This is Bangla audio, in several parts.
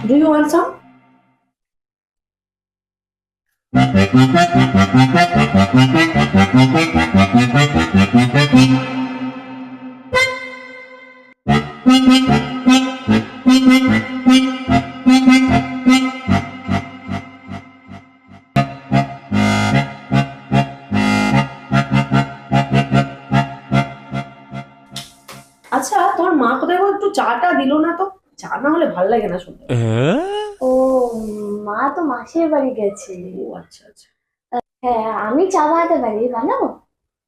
Do you want some? আচ্ছা, তোমার মা কোথায় গো? একটু চাটা দিলো না তো? চা না হলে ভাল লাগে না শুনতে। ও, মা তো মাসির বাড়ি গেছে। ও আচ্ছা আচ্ছা। হ্যাঁ, আমি চা বানাতে পারি, বানাবো?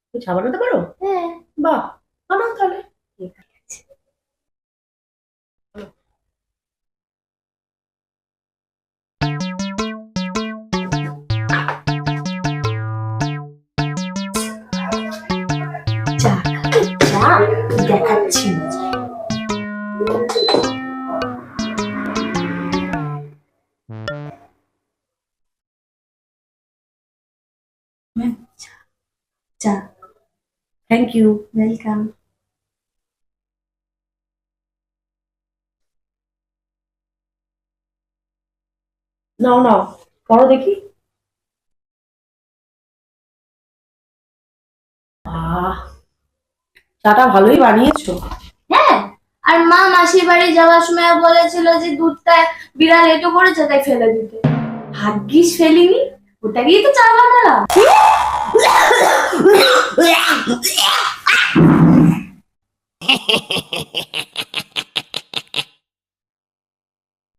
তুমি চা বানাতে পারো? হ্যাঁ। বাহ, বানাও তাহলে। ঠিক আছে। চা চা দেখাচ্ছি। চা। Thank you. ওয়েলকাম। নাও নাও, পড়ো দেখি। আহ, চাটা ভালোই বানিয়েছো। হ্যাঁ, আর মা মাসির বাড়ি যাওয়ার সময় বলেছিল যে দুধটা বিড়াল এঁটো করেছে তাই ফেলে দিতে। ভাগ্যিস ফেলিনি, ওটা দিয়ে তো চা বানালাম।